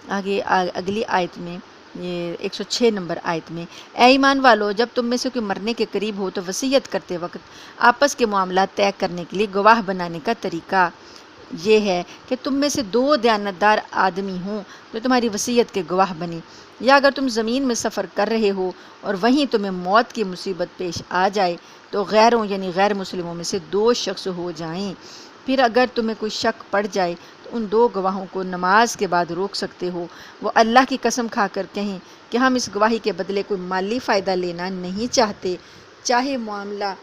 اگلی آیت میں، یہ 106 نمبر آیت میں، اے ایمان والو، جب تم میں سے کوئی مرنے کے قریب ہو تو وصیت کرتے وقت آپس کے معاملات طے کرنے کے لیے گواہ بنانے کا طریقہ یہ ہے کہ تم میں سے 2 دیانتدار آدمی ہوں جو تمہاری وصیت کے گواہ بنے، یا اگر تم زمین میں سفر کر رہے ہو اور وہیں تمہیں موت کی مصیبت پیش آ جائے تو غیروں یعنی غیر مسلموں میں سے 2 شخص ہو جائیں، پھر اگر تمہیں کوئی شک پڑ جائے تو ان 2 گواہوں کو نماز کے بعد روک سکتے ہو، وہ اللہ کی قسم کھا کر کہیں کہ ہم اس گواہی کے بدلے کوئی مالی فائدہ لینا نہیں چاہتے، چاہے معاملہ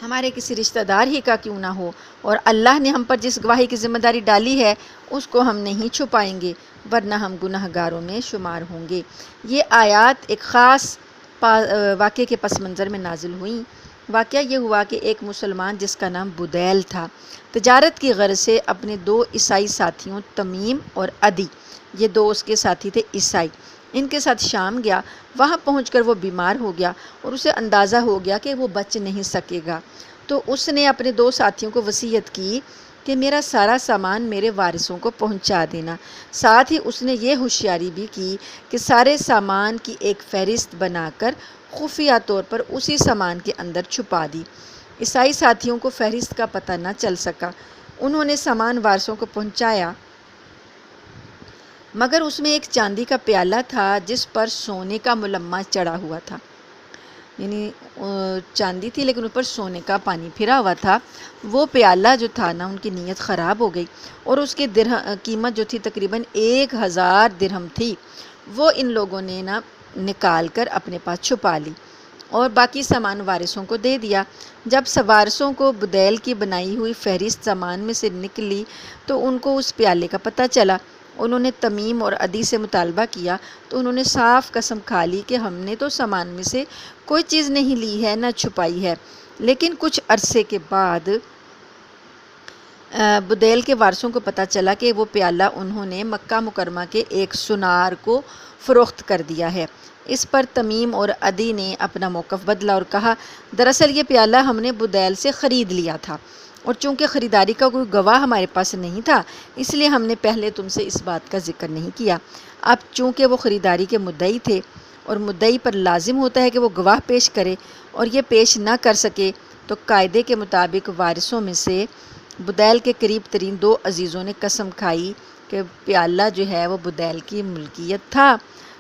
ہمارے کسی رشتہ دار ہی کا کیوں نہ ہو، اور اللہ نے ہم پر جس گواہی کی ذمہ داری ڈالی ہے اس کو ہم نہیں چھپائیں گے، ورنہ ہم گناہ گاروں میں شمار ہوں گے۔ یہ آیات ایک خاص واقعے کے پس منظر میں نازل ہوئیں۔ واقعہ یہ ہوا کہ ایک مسلمان جس کا نام بدیل تھا، تجارت کی غرض سے اپنے 2 عیسائی ساتھیوں تمیم اور عدی، یہ 2 اس کے ساتھی تھے عیسائی، ان کے ساتھ شام گیا۔ وہاں پہنچ کر وہ بیمار ہو گیا اور اسے اندازہ ہو گیا کہ وہ بچ نہیں سکے گا، تو اس نے اپنے 2 ساتھیوں کو وصیت کی کہ میرا سارا سامان میرے وارثوں کو پہنچا دینا۔ ساتھ ہی اس نے یہ ہوشیاری بھی کی کہ سارے سامان کی ایک فہرست بنا کر خفیہ طور پر اسی سامان کے اندر چھپا دی۔ عیسائی ساتھیوں کو فہرست کا پتہ نہ چل سکا۔ انہوں نے سامان وارثوں کو پہنچایا، مگر اس میں ایک چاندی کا پیالہ تھا جس پر سونے کا ملمہ چڑھا ہوا تھا، یعنی چاندی تھی لیکن اوپر سونے کا پانی پھرا ہوا تھا۔ وہ پیالہ جو تھا نا، ان کی نیت خراب ہو گئی اور اس کی قیمت جو تھی تقریباً 1000 درہم تھی، وہ ان لوگوں نے نا نکال کر اپنے پاس چھپا لی اور باقی سامان وارثوں کو دے دیا۔ جب وارثوں کو بدیل کی بنائی ہوئی فہرست سامان میں سے نکلی تو ان کو اس پیالے کا پتہ چلا۔ انہوں نے تمیم اور عدی سے مطالبہ کیا تو انہوں نے صاف قسم کھا لی کہ ہم نے تو سامان میں سے کوئی چیز نہیں لی ہے، نہ چھپائی ہے۔ لیکن کچھ عرصے کے بعد بدیل کے وارثوں کو پتہ چلا کہ وہ پیالہ انہوں نے مکہ مکرمہ کے ایک سنار کو فروخت کر دیا ہے۔ اس پر تمیم اور عدی نے اپنا موقف بدلا اور کہا، دراصل یہ پیالہ ہم نے بدیل سے خرید لیا تھا، اور چونکہ خریداری کا کوئی گواہ ہمارے پاس نہیں تھا اس لیے ہم نے پہلے تم سے اس بات کا ذکر نہیں کیا۔ اب چونکہ وہ خریداری کے مدعی تھے اور مدعی پر لازم ہوتا ہے کہ وہ گواہ پیش کرے، اور یہ پیش نہ کر سکے تو قاعدے کے مطابق وارثوں میں سے بدیل کے قریب ترین 2 عزیزوں نے قسم کھائی کہ پیالہ جو ہے وہ بدیل کی ملکیت تھا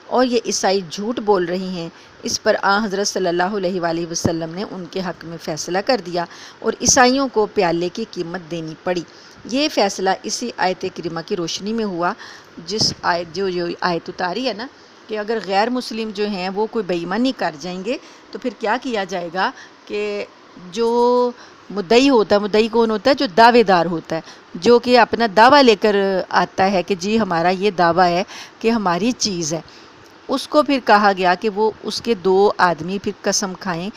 اور یہ عیسائی جھوٹ بول رہی ہیں۔ اس پر حضرت صلی اللہ علیہ وآلہ وسلم نے ان کے حق میں فیصلہ کر دیا اور عیسائیوں کو پیالے کی قیمت دینی پڑی۔ یہ فیصلہ اسی آیت کریمہ کی روشنی میں ہوا، جس آیت جو آیت اتاری ہے نا کہ اگر غیر مسلم جو ہیں وہ کوئی بے ایمانی کر جائیں گے تو پھر کیا کیا جائے گا کہ جو مدعی ہوتا ہے، مدعی کون ہوتا ہے؟ جو دعوے دار ہوتا ہے، جو کہ اپنا دعویٰ لے کر آتا ہے کہ جی ہمارا یہ دعویٰ ہے کہ ہماری چیز ہے، اس کو پھر کہا گیا کہ وہ اس کے 2 آدمی پھر قسم کھائیں،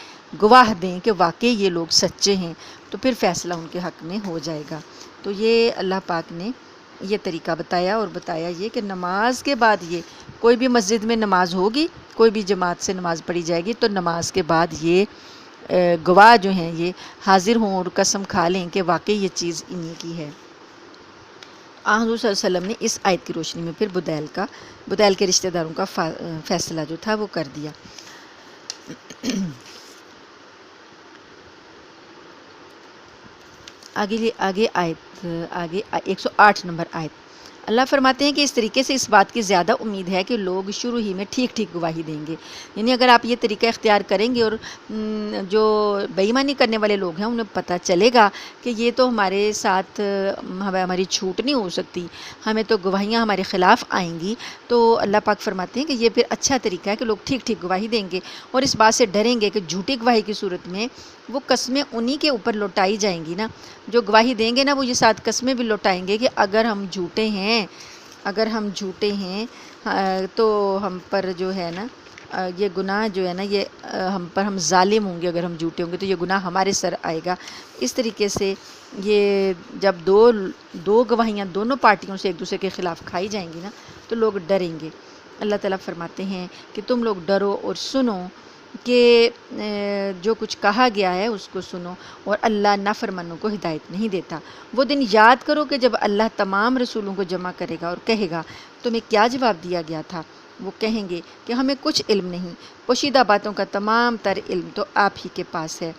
گواہ دیں کہ واقعی یہ لوگ سچے ہیں، تو پھر فیصلہ ان کے حق میں ہو جائے گا۔ تو یہ اللہ پاک نے یہ طریقہ بتایا، اور بتایا یہ کہ نماز کے بعد یہ کوئی بھی مسجد میں نماز ہوگی، کوئی بھی جماعت سے نماز پڑھی جائے گی تو نماز کے بعد یہ گواہ جو ہیں یہ حاضر ہوں اور قسم کھا لیں کہ واقعی یہ چیز انہی کی ہے۔ حضور صلی اللہ علیہ وسلم نے اس آیت کی روشنی میں پھر بدیل کے رشتہ داروں کا فیصلہ جو تھا وہ کر دیا۔ آگے 108 نمبر آیت، اللہ فرماتے ہیں کہ اس طریقے سے اس بات کی زیادہ امید ہے کہ لوگ شروع ہی میں ٹھیک ٹھیک گواہی دیں گے، یعنی اگر آپ یہ طریقہ اختیار کریں گے اور جو بے ایمانی کرنے والے لوگ ہیں انہیں پتہ چلے گا کہ یہ تو ہمارے ساتھ ہماری چھوٹ نہیں ہو سکتی، ہمیں تو گواہیاں ہمارے خلاف آئیں گی، تو اللہ پاک فرماتے ہیں کہ یہ پھر اچھا طریقہ ہے کہ لوگ ٹھیک ٹھیک گواہی دیں گے اور اس بات سے ڈریں گے کہ جھوٹی گواہی کی صورت میں وہ قسمیں انہی کے اوپر لوٹائی جائیں گی نا، جو گواہی دیں گے نا وہ یہ 7 قسمیں بھی لوٹائیں گے کہ اگر ہم جھوٹے ہیں تو ہم پر جو ہے نا یہ گناہ جو ہے نا یہ ہم ظالم ہوں گے، اگر ہم جھوٹے ہوں گے تو یہ گناہ ہمارے سر آئے گا۔ اس طریقے سے یہ جب دو گواہیاں دونوں پارٹیوں سے ایک دوسرے کے خلاف کھائی جائیں گی نا تو لوگ ڈریں گے۔ اللہ تعالیٰ فرماتے ہیں کہ تم لوگ ڈرو اور سنو کہ جو کچھ کہا گیا ہے اس کو سنو، اور اللہ نافرمانوں کو ہدایت نہیں دیتا۔ وہ دن یاد کرو کہ جب اللہ تمام رسولوں کو جمع کرے گا اور کہے گا تمہیں کیا جواب دیا گیا تھا؟ وہ کہیں گے کہ ہمیں کچھ علم نہیں، پوشیدہ باتوں کا تمام تر علم تو آپ ہی کے پاس ہے۔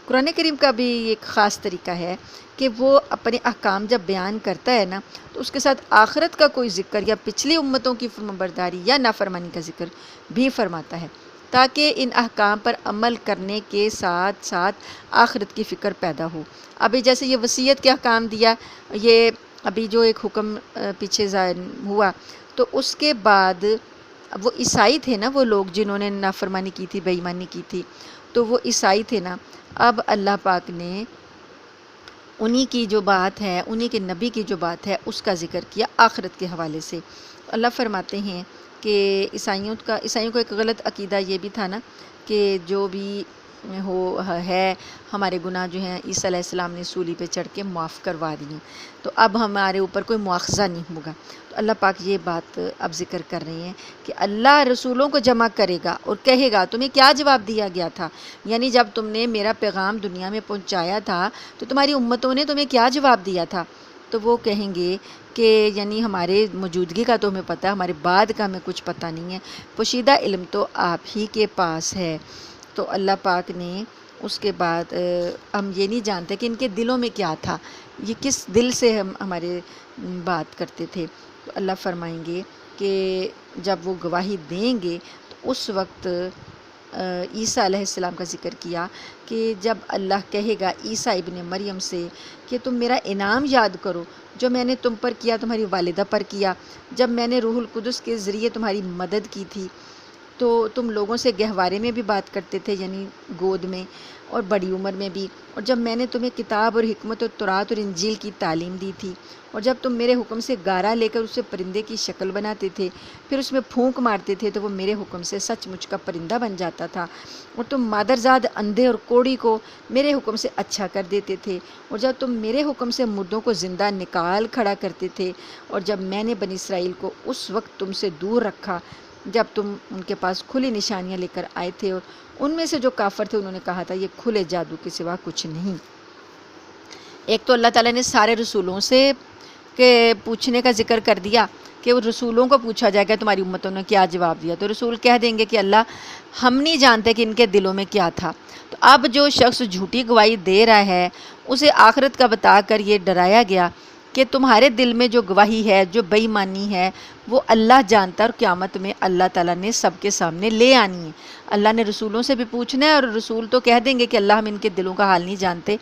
قرآن کریم کا بھی ایک خاص طریقہ ہے کہ وہ اپنے احکام جب بیان کرتا ہے نا تو اس کے ساتھ آخرت کا کوئی ذکر یا پچھلی امتوں کی فرمانبرداری یا نافرمانی کا ذکر بھی فرماتا ہے، تاکہ ان احکام پر عمل کرنے کے ساتھ ساتھ آخرت کی فکر پیدا ہو۔ ابھی جیسے یہ وصیت کے احکام دیا، یہ ابھی جو ایک حکم پیچھے ہوا، تو اس کے بعد وہ عیسائی تھے نا، وہ لوگ جنہوں نے نافرمانی کی تھی، بے ایمانی کی تھی، تو وہ عیسائی تھے نا، اب اللہ پاک نے انہی کی جو بات ہے، انہی کے نبی کی جو بات ہے اس کا ذکر کیا آخرت کے حوالے سے۔ اللہ فرماتے ہیں کہ عیسائیوں کا ایک غلط عقیدہ یہ بھی تھا نا کہ جو بھی ہے ہمارے گناہ جو ہیں عیسیٰ علیہ السلام نے سولی پہ چڑھ کے معاف کروا دیے، تو اب ہمارے اوپر کوئی مواخذہ نہیں ہوگا۔ تو اللہ پاک یہ بات اب ذکر کر رہے ہیں کہ اللہ رسولوں کو جمع کرے گا اور کہے گا تمہیں کیا جواب دیا گیا تھا، یعنی جب تم نے میرا پیغام دنیا میں پہنچایا تھا تو تمہاری امتوں نے تمہیں کیا جواب دیا تھا؟ تو وہ کہیں گے کہ یعنی ہمارے موجودگی کا تو ہمیں پتہ، ہمارے بعد کا ہمیں کچھ پتہ نہیں ہے، پوشیدہ علم تو آپ ہی کے پاس ہے۔ تو اللہ پاک نے اس کے بعد ہم یہ نہیں جانتے کہ ان کے دلوں میں کیا تھا، یہ کس دل سے ہمارے بات کرتے تھے۔ تو اللہ فرمائیں گے کہ جب وہ گواہی دیں گے تو اس وقت عیسیٰ علیہ السلام کا ذکر کیا کہ جب اللہ کہے گا عیسیٰ ابن مریم سے کہ تم میرا انعام یاد کرو جو میں نے تم پر کیا، تمہاری والدہ پر کیا، جب میں نے روح القدس کے ذریعے تمہاری مدد کی تھی، تو تم لوگوں سے گہوارے میں بھی بات کرتے تھے، یعنی گود میں، اور بڑی عمر میں بھی، اور جب میں نے تمہیں کتاب اور حکمت اور تورات اور انجیل کی تعلیم دی تھی، اور جب تم میرے حکم سے گارا لے کر اسے پرندے کی شکل بناتے تھے، پھر اس میں پھونک مارتے تھے تو وہ میرے حکم سے سچ مچ کا پرندہ بن جاتا تھا، اور تم مادرزاد اندھے اور کوڑی کو میرے حکم سے اچھا کر دیتے تھے، اور جب تم میرے حکم سے مردوں کو زندہ نکال کھڑا کرتے تھے، اور جب میں نے بنی اسرائیل کو اس وقت تم سے دور رکھا جب تم ان کے پاس کھلی نشانیاں لے کر آئے تھے، اور ان میں سے جو کافر تھے انہوں نے کہا تھا یہ کھلے جادو کے سوا کچھ نہیں۔ ایک تو اللہ تعالیٰ نے سارے رسولوں سے کہ پوچھنے کا ذکر کر دیا کہ وہ رسولوں کو پوچھا جائے گا تمہاری امتوں نے کیا جواب دیا، تو رسول کہہ دیں گے کہ اللہ ہم نہیں جانتے کہ ان کے دلوں میں کیا تھا۔ تو اب جو شخص جھوٹی گواہی دے رہا ہے اسے آخرت کا بتا کر یہ ڈرایا گیا کہ تمہارے دل میں جو گواہی ہے، جو بے ایمانی ہے، وہ اللہ جانتا ہے، اور قیامت میں اللہ تعالیٰ نے سب کے سامنے لے آنی ہے۔ اللہ نے رسولوں سے بھی پوچھنا ہے، اور رسول تو کہہ دیں گے کہ اللہ ہم ان کے دلوں کا حال نہیں جانتے،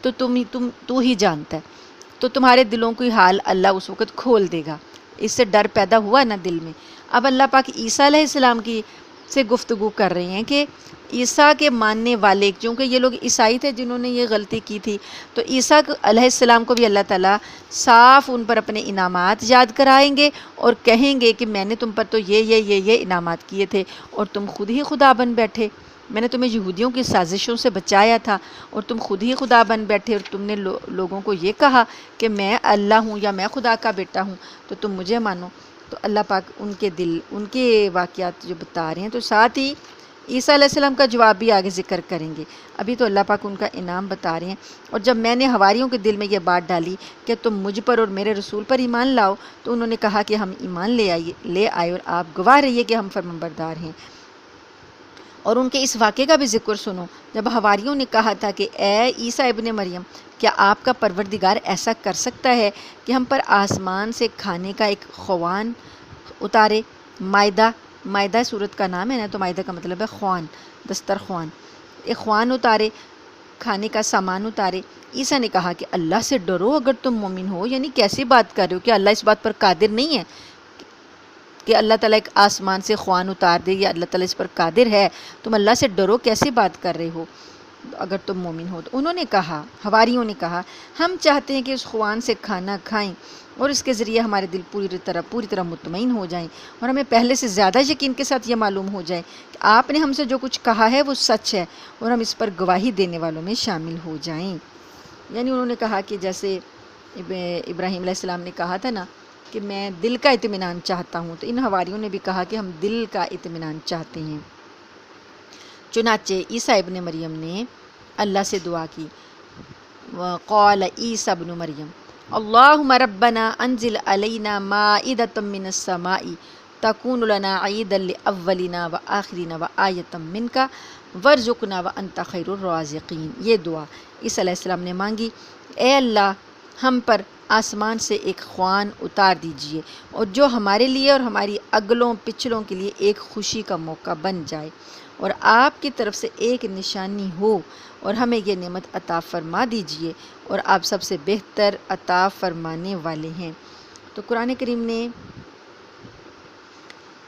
تو تو ہی جانتا ہے، تو تمہارے دلوں کی حال اللہ اس وقت کھول دے گا۔ اس سے ڈر پیدا ہوا نا دل میں۔ اب اللہ پاک عیسیٰ علیہ السلام کی سے گفتگو کر رہے ہیں کہ عیسیٰ کے ماننے والے، چونکہ یہ لوگ عیسائی تھے جنہوں نے یہ غلطی کی تھی، تو عیسیٰ علیہ السلام کو بھی اللہ تعالیٰ صاف ان پر اپنے انعامات یاد کرائیں گے اور کہیں گے کہ میں نے تم پر تو یہ انعامات کیے تھے اور تم خود ہی خدا بن بیٹھے، میں نے تمہیں یہودیوں کی سازشوں سے بچایا تھا اور تم خود ہی خدا بن بیٹھے، اور تم نے لوگوں کو یہ کہا کہ میں اللہ ہوں یا میں خدا کا بیٹا ہوں، تو تم مجھے مانو۔ تو اللہ پاک ان کے دل، ان کے واقعات جو بتا رہے ہیں، تو ساتھ ہی عیسیٰ علیہ السلام کا جواب بھی آگے ذکر کریں گے۔ ابھی تو اللہ پاک ان کا انعام بتا رہے ہیں۔ اور جب میں نے حواریوں کے دل میں یہ بات ڈالی کہ تم مجھ پر اور میرے رسول پر ایمان لاؤ، تو انہوں نے کہا کہ ہم ایمان لے آئے اور آپ گواہ رہیے کہ ہم فرمانبردار ہیں۔ اور ان کے اس واقعے کا بھی ذکر سنو جب حواریوں نے کہا تھا کہ اے عیسیٰ ابن مریم، کیا آپ کا پروردگار ایسا کر سکتا ہے کہ ہم پر آسمان سے کھانے کا ایک خوان اتارے؟ مائدہ سورت کا نام ہے نا، تو مائدہ کا مطلب ہے خوان، دسترخوان، ایک خوان اتارے، کھانے کا سامان اتارے۔ عیسیٰ نے کہا کہ اللہ سے ڈرو اگر تم مومن ہو، یعنی کیسی بات کر رہے ہو کہ اللہ اس بات پر قادر نہیں ہے کہ اللہ تعالیٰ ایک آسمان سے خوان اتار دے، یا اللہ تعالیٰ اس پر قادر ہے، تم اللہ سے ڈرو، کیسی بات کر رہے ہو اگر تم مومن ہو۔ تو انہوں نے کہا، حواریوں نے کہا، ہم چاہتے ہیں کہ اس خوان سے کھانا کھائیں اور اس کے ذریعے ہمارے دل پوری طرح مطمئن ہو جائیں، اور ہمیں پہلے سے زیادہ یقین کے ساتھ یہ معلوم ہو جائے کہ آپ نے ہم سے جو کچھ کہا ہے وہ سچ ہے، اور ہم اس پر گواہی دینے والوں میں شامل ہو جائیں۔ یعنی انہوں نے کہا کہ جیسے ابراہیم علیہ السلام نے کہا تھا نا کہ میں دل کا اطمینان چاہتا ہوں، تو ان حواریوں نے بھی کہا کہ ہم دل کا اطمینان چاہتے ہیں۔ چنانچہ عیسیٰ ابن مریم نے اللہ سے دعا کی، قال عیسیٰ ابن مریم اللہم ربنا انزل علینا مائدۃ من السماء تکون لنا عیدا لاولنا وآخرنا وآیۃ منک وارزقنا وانت خیر الرازقین۔ یہ دعا عیسیٰ علیہ السلام نے مانگی، اے اللہ ہم پر آسمان سے ایک خوان اتار دیجئے اور جو ہمارے لیے اور ہماری اگلوں پچھلوں کے لیے ایک خوشی کا موقع بن جائے، اور آپ کی طرف سے ایک نشانی ہو اور ہمیں یہ نعمت عطا فرما دیجئے، اور آپ سب سے بہتر عطا فرمانے والے ہیں۔ تو قرآن کریم نے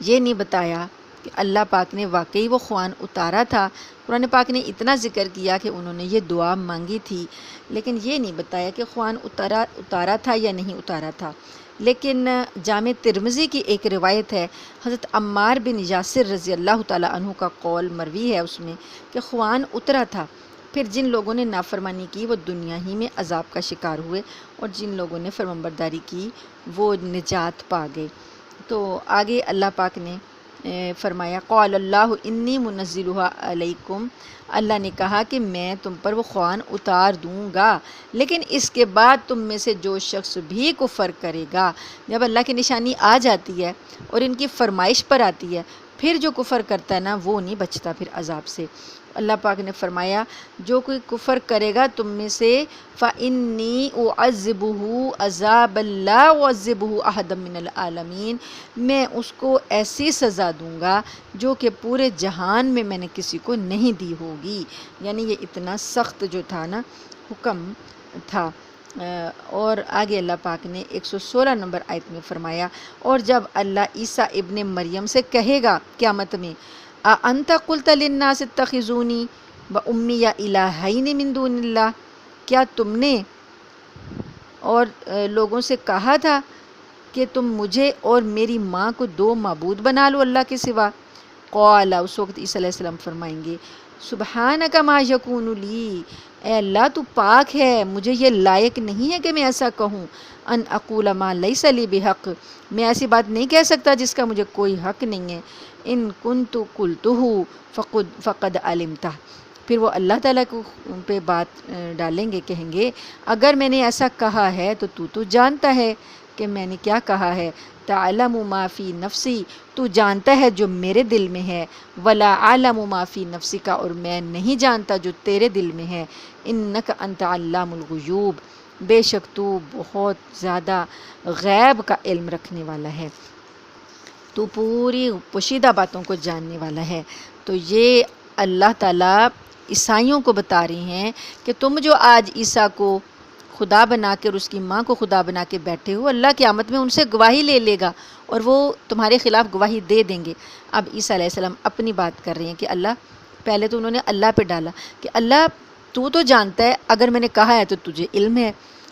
یہ نہیں بتایا کہ اللہ پاک نے واقعی وہ خوان اتارا تھا، قرآن پاک نے اتنا ذکر کیا کہ انہوں نے یہ دعا مانگی تھی، لیکن یہ نہیں بتایا کہ خوان اتارا تھا یا نہیں اتارا تھا۔ لیکن جامع ترمذی کی ایک روایت ہے، حضرت عمار بن یاسر رضی اللہ تعالیٰ عنہ کا قول مروی ہے اس میں کہ خوان اترا تھا، پھر جن لوگوں نے نافرمانی کی وہ دنیا ہی میں عذاب کا شکار ہوئے، اور جن لوگوں نے فرمانبرداری کی وہ نجات پا گئے۔ تو آگے اللہ پاک نے فرمایا قال اللہ انی منزلھا علیکم، اللہ نے کہا کہ میں تم پر وہ خوان اتار دوں گا، لیکن اس کے بعد تم میں سے جو شخص بھی کفر کرے گا، جب اللہ کی نشانی آ جاتی ہے اور ان کی فرمائش پر آتی ہے، پھر جو کفر کرتا ہے نا وہ نہیں بچتا پھر عذاب سے۔ اللہ پاک نے فرمایا جو کوئی کفر کرے گا تم میں سے فَإِنِّي أُعَذِّبُهُ عَذَابًا لَا أُعَذِّبُهُ أَحَدًا مِّنَ الْعَالَمِينَ، میں اس کو ایسی سزا دوں گا جو کہ پورے جہان میں میں نے کسی کو نہیں دی ہوگی، یعنی یہ اتنا سخت جو تھا نا حکم تھا۔ اور آگے اللہ پاک نے 116 نمبر آیت میں فرمایا اور جب اللہ عیسیٰ ابن مریم سے کہے گا قیامت میں اَأَنْتَ قُلْتَ لِلنَّاسِ اتَّخِذُونِي وَأُمِّيَ إِلَٰهَيْنِ مِن دُونِ اللَّهِ، کیا تم نے اور لوگوں سے کہا تھا کہ تم مجھے اور میری ماں کو دو معبود بنا لو اللہ کے سوا؟ قال، اس وقت عیسیٰ علیہ السلام فرمائیں گے سبحانک ما یکون لی، اے اللہ تو پاک ہے، مجھے یہ لائق نہیں ہے کہ میں ایسا کہوں، ان اقول ما لیس لی بحق، میں ایسی بات نہیں کہہ سکتا جس کا مجھے کوئی حق نہیں ہے، ان کنت قلتہ فقد علمتہ، پھر وہ اللہ تعالیٰ کو پہ بات ڈالیں گے، کہیں گے اگر میں نے ایسا کہا ہے تو جانتا ہے کہ میں نے کیا کہا ہے، تعلم ما فی نفسی، تو جانتا ہے جو میرے دل میں ہے، ولا اعلم ما فی نفسک، اور میں نہیں جانتا جو تیرے دل میں ہے، انک انت علام الغیوب، بے شک تو بہت زیادہ غیب کا علم رکھنے والا ہے، تو پوری پوشیدہ باتوں کو جاننے والا ہے۔ تو یہ اللہ تعالیٰ عیسائیوں کو بتا رہی ہیں کہ تم جو آج عیسیٰ کو خدا بنا کے اور اس کی ماں کو خدا بنا کے بیٹھے ہو، اللہ قیامت میں ان سے گواہی لے لے گا اور وہ تمہارے خلاف گواہی دے دیں گے۔ اب عیسیٰ علیہ السلام اپنی بات کر رہے ہیں کہ اللہ، پہلے تو انہوں نے اللہ پہ ڈالا کہ اللہ تو جانتا ہے، اگر میں نے کہا ہے تو تجھے علم ہے۔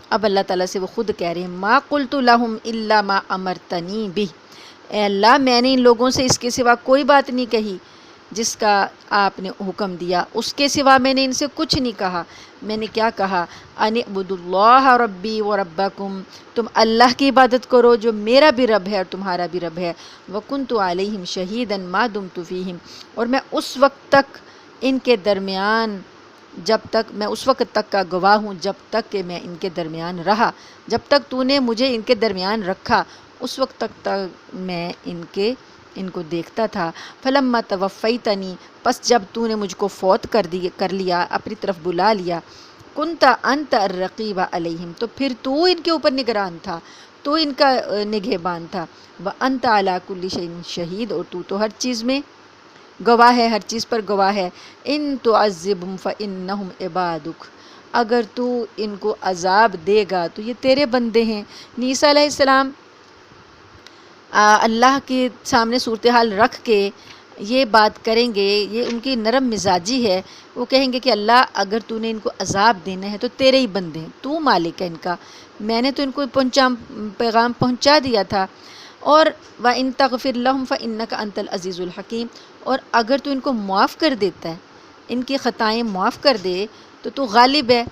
اب اللہ تعالیٰ سے وہ خود کہہ رہے ہیں ما قلت لہم الا ما امرتنی بہ، اے اللہ میں نے ان لوگوں سے اس کے سوا کوئی بات نہیں کہی جس کا آپ نے حکم دیا، اس کے سوا میں نے ان سے کچھ نہیں کہا۔ میں نے کیا کہا، ان اعبدوا اللہ ربی و ربکم، تم اللہ کی عبادت کرو جو میرا بھی رب ہے اور تمہارا بھی رب ہے، وکنت علیہم شہیدا ما دمت فیہم، اور میں اس وقت تک ان کے درمیان، جب تک میں اس وقت تک کا گواہ ہوں جب تک کہ میں ان کے درمیان رہا، جب تک تو نے مجھے ان کے درمیان رکھا اس وقت تک میں ان کو دیکھتا تھا۔ فلما توفیتنی، پس جب تو نے مجھ کو فوت کر لیا، اپنی طرف بلا لیا، کنت انت الرقیب علیہم، تو پھر تو ان کے اوپر نگران تھا، تو ان کا نگہبان تھا، وانت علی کل شیء شہید، اور تو ہر چیز میں گواہ ہے، ہر چیز پر گواہ ہے۔ ان تعذبہم فانہم عبادک، اگر تو ان کو عذاب دے گا تو یہ تیرے بندے ہیں۔ عیسیٰ علیہ السلام اللہ کے سامنے صورتحال رکھ کے یہ بات کریں گے، یہ ان کی نرم مزاجی ہے، وہ کہیں گے کہ اللہ اگر تو نے ان کو عذاب دینا ہے تو تیرے ہی بندے ہیں، تو مالک ہے ان کا، میں نے تو ان کو پیغام پہنچا دیا تھا، اور وَإِن تَغْفِرْ لَهُمْ فَإِنَّكَ أَنْتَ الْعَزِيزُ الْحَكِيمُ، اور اگر تو ان کو معاف کر دیتا ہے، ان کی خطائیں معاف کر دے تو غالب ہے،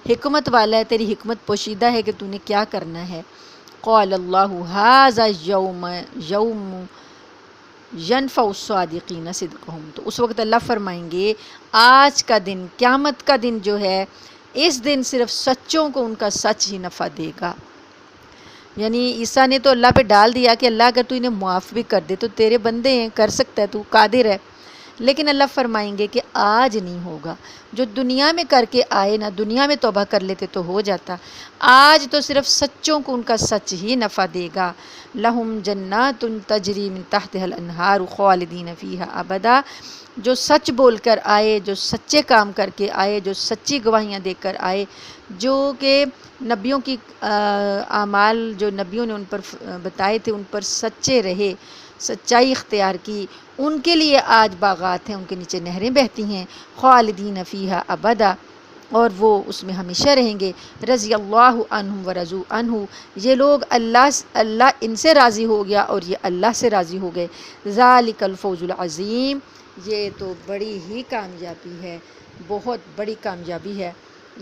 حکمت والا ہے، تیری حکمت پوشیدہ ہے کہ تو نے کیا کرنا ہے۔ قال اللہ ھذا یوم ینفع الصادقین صدقہم، تو اس وقت اللہ فرمائیں گے آج کا دن، قیامت کا دن جو ہے، اس دن صرف سچوں کو ان کا سچ ہی نفع دے گا۔ یعنی عیسیٰ نے تو اللہ پہ ڈال دیا کہ اللہ اگر تو انہیں معاف بھی کر دے تو تیرے بندے ہیں، کر سکتا ہے، تو قادر ہے، لیکن اللہ فرمائیں گے کہ آج نہیں ہوگا۔ جو دنیا میں کر کے آئے نا، دنیا میں توبہ کر لیتے تو ہو جاتا، آج تو صرف سچوں کو ان کا سچ ہی نفع دے گا۔ لہم جنات تجری من تحتها الانہار خالدین فیہا ابدا، جو سچ بول کر آئے، جو سچے کام کر کے آئے، جو سچی گواہیاں دے کر آئے، جو کہ نبیوں کی اعمال جو نبیوں نے ان پر بتائے تھے ان پر سچے رہے، سچائی اختیار کی، ان کے لیے آج باغات ہیں، ان کے نیچے نہریں بہتی ہیں، خالدین فیہا ابدا، اور وہ اس میں ہمیشہ رہیں گے۔ رضی اللہ عنہم ورضوا عنہ، یہ لوگ اللہ ان سے راضی ہو گیا اور یہ اللہ سے راضی ہو گئے۔ ذالک الفوز العظیم، یہ تو بڑی ہی کامیابی ہے، بہت بڑی کامیابی ہے۔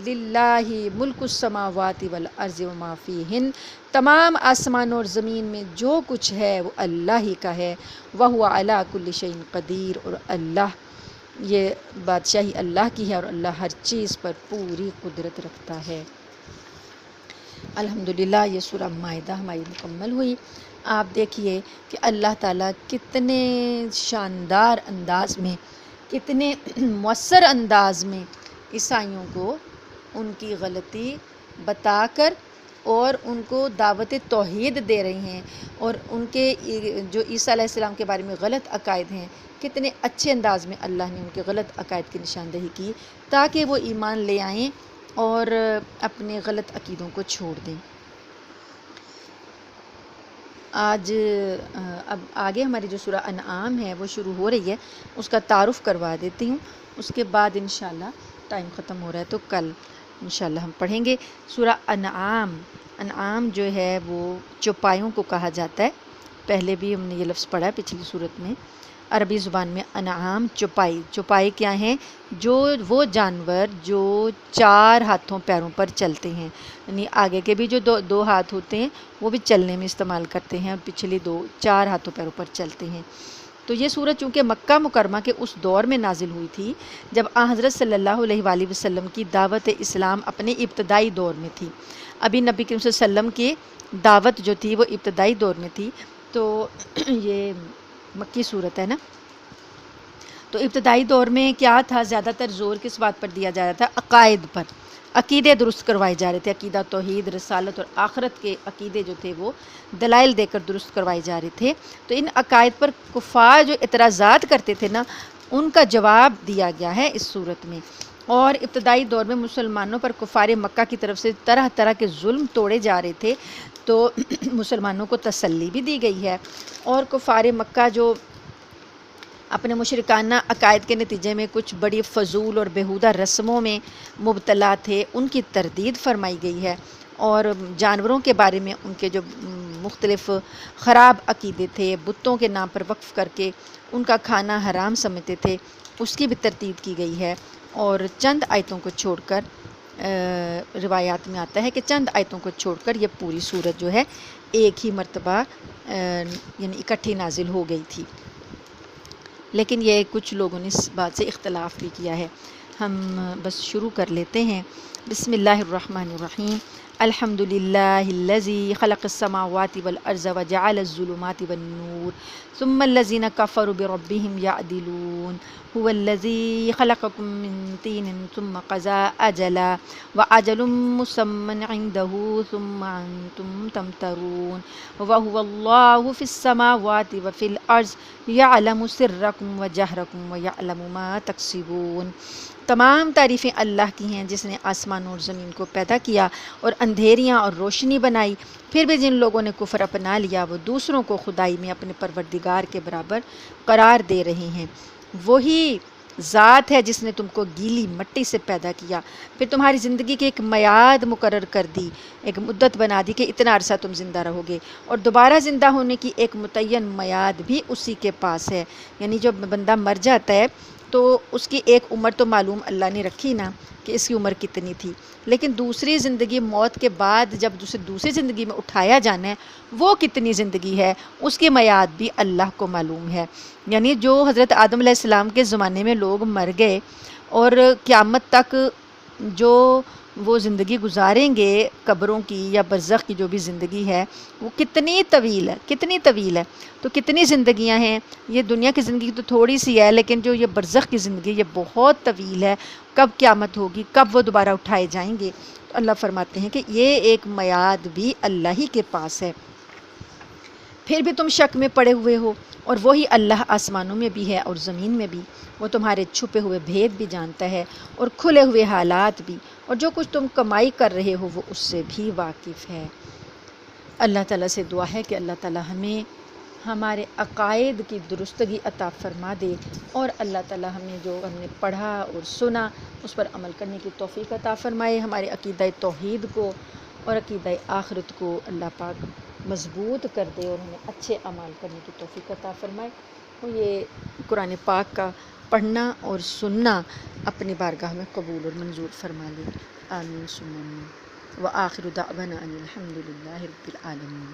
للہ ملک السماوات والارض وما فیہن، تمام آسمانوں اور زمین میں جو کچھ ہے وہ اللہ ہی کا ہے۔ وہو علی کل شیء قدیر، اور اللہ، یہ بادشاہی اللہ کی ہے اور اللہ ہر چیز پر پوری قدرت رکھتا ہے۔ الحمدللہ یہ سورہ مائدہ ہماری مکمل ہوئی۔ آپ دیکھیے کہ اللہ تعالیٰ کتنے شاندار انداز میں، کتنے مؤثر انداز میں عیسائیوں کو ان کی غلطی بتا کر اور ان کو دعوت توحید دے رہے ہیں، اور ان کے جو عیسیٰ علیہ السلام کے بارے میں غلط عقائد ہیں، کتنے اچھے انداز میں اللہ نے ان کے غلط عقائد کی نشاندہی کی تاکہ وہ ایمان لے آئیں اور اپنے غلط عقیدوں کو چھوڑ دیں۔ آج اب آگے ہماری جو سورہ انعام ہے وہ شروع ہو رہی ہے، اس کا تعارف کروا دیتی ہوں، اس کے بعد انشاءاللہ ٹائم ختم ہو رہا ہے تو کل انشاءاللہ ہم پڑھیں گے سورہ انعام۔ انعام جو ہے وہ چوپایوں کو کہا جاتا ہے، پہلے بھی ہم نے یہ لفظ پڑھا ہے پچھلی صورت میں۔ عربی زبان میں انعام چوپائی، چوپائی کیا ہیں؟ جو وہ جانور جو چار ہاتھوں پیروں پر چلتے ہیں، یعنی آگے کے بھی جو دو ہاتھ ہوتے ہیں وہ بھی چلنے میں استعمال کرتے ہیں، اور پچھلی چار ہاتھوں پیروں پر چلتے ہیں۔ تو یہ سورت چونکہ مکہ مکرمہ کے اس دور میں نازل ہوئی تھی جب آن حضرت صلی اللہ علیہ وآلہ وسلم کی دعوت اسلام اپنے ابتدائی دور میں تھی، ابھی نبی کریم صلی اللہ علیہ وسلم کی دعوت جو تھی وہ ابتدائی دور میں تھی، تو یہ مکی صورت ہے نا۔ تو ابتدائی دور میں کیا تھا، زیادہ تر زور کس بات پر دیا جا رہا تھا؟ عقائد پر، عقیدے درست کروائے جا رہے تھے، عقیدہ توحید، رسالت اور آخرت کے عقیدے جو تھے وہ دلائل دے کر درست کروائے جا رہے تھے۔ تو ان عقائد پر کفار جو اعتراضات کرتے تھے نا، ان کا جواب دیا گیا ہے اس صورت میں۔ اور ابتدائی دور میں مسلمانوں پر کفار مکہ کی طرف سے طرح طرح کے ظلم توڑے جا رہے تھے، تو مسلمانوں کو تسلی بھی دی گئی ہے، اور کفار مکہ جو اپنے مشرکانہ عقائد کے نتیجے میں کچھ بڑی فضول اور بیہودہ رسموں میں مبتلا تھے، ان کی تردید فرمائی گئی ہے، اور جانوروں کے بارے میں ان کے جو مختلف خراب عقیدے تھے، بتوں کے نام پر وقف کر کے ان کا کھانا حرام سمجھتے تھے، اس کی بھی تردید کی گئی ہے۔ اور چند آیتوں کو چھوڑ کر، روایات میں آتا ہے کہ چند آیتوں کو چھوڑ کر یہ پوری سورت جو ہے ایک ہی مرتبہ یعنی اکٹھی نازل ہو گئی تھی، لیکن یہ کچھ لوگوں نے اس بات سے اختلاف بھی کیا ہے۔ ہم بس شروع کر لیتے ہیں۔ بسم اللہ الرحمن الرحیم۔ الحمد للہ الذی خلق السماوات والارض وجعل الظلمات والنور ثم الذین کفروا بربهم یعدلون هو الذی خلقکم من طین ثم قضى اجلا واجل مسمى عنده ثم انتم تمترون وهو اللہ فی السماوات وفی الارض یعلم سرکم وجہرکم ویعلم ما تکسبون۔ تمام تعریفیں اللہ کی ہیں جس نے آسمان اور زمین کو پیدا کیا اور اندھیریاں اور روشنی بنائی۔ پھر بھی جن لوگوں نے کفر اپنا لیا وہ دوسروں کو خدائی میں اپنے پروردگار کے برابر قرار دے رہے ہیں۔ وہی ذات ہے جس نے تم کو گیلی مٹی سے پیدا کیا، پھر تمہاری زندگی کی ایک میعاد مقرر کر دی، ایک مدت بنا دی کہ اتنا عرصہ تم زندہ رہو گے، اور دوبارہ زندہ ہونے کی ایک متعین میعاد بھی اسی کے پاس ہے۔ یعنی جب بندہ مر جاتا ہے تو اس کی ایک عمر تو معلوم اللہ نے رکھی نا کہ اس کی عمر کتنی تھی، لیکن دوسری زندگی موت کے بعد جب دوسری زندگی میں اٹھایا جانا ہے وہ کتنی زندگی ہے اس کی میعاد بھی اللہ کو معلوم ہے۔ یعنی جو حضرت آدم علیہ السلام کے زمانے میں لوگ مر گئے اور قیامت تک جو وہ زندگی گزاریں گے قبروں کی یا برزخ کی جو بھی زندگی ہے وہ کتنی طویل ہے، کتنی طویل ہے۔ تو کتنی زندگیاں ہیں، یہ دنیا کی زندگی تو تھوڑی سی ہے، لیکن جو یہ برزخ کی زندگی یہ بہت طویل ہے۔ کب قیامت ہوگی، کب وہ دوبارہ اٹھائے جائیں گے، تو اللہ فرماتے ہیں کہ یہ ایک میعاد بھی اللہ ہی کے پاس ہے۔ پھر بھی تم شک میں پڑے ہوئے ہو، اور وہی اللہ آسمانوں میں بھی ہے اور زمین میں بھی، وہ تمہارے چھپے ہوئے بھید بھی جانتا ہے اور کھلے ہوئے حالات بھی، اور جو کچھ تم کمائی کر رہے ہو وہ اس سے بھی واقف ہے۔ اللہ تعالیٰ سے دعا ہے کہ اللہ تعالیٰ ہمیں ہمارے عقائد کی درستگی عطا فرما دے، اور اللہ تعالیٰ ہمیں جو ہم نے پڑھا اور سنا اس پر عمل کرنے کی توفیق عطا فرمائے، ہمارے عقیدہ توحید کو اور عقیدہ آخرت کو اللہ پاک مضبوط کر دے اور ہمیں اچھے اعمال کرنے کی توفیق عطا فرمائے۔ اور یہ قرآن پاک کا پڑھنا اور سننا اپنی بارگاہ میں قبول اور منظور فرما لے، آمین ثم آمین۔ وآخر دعوانا ان الحمد للہ رب العالمین۔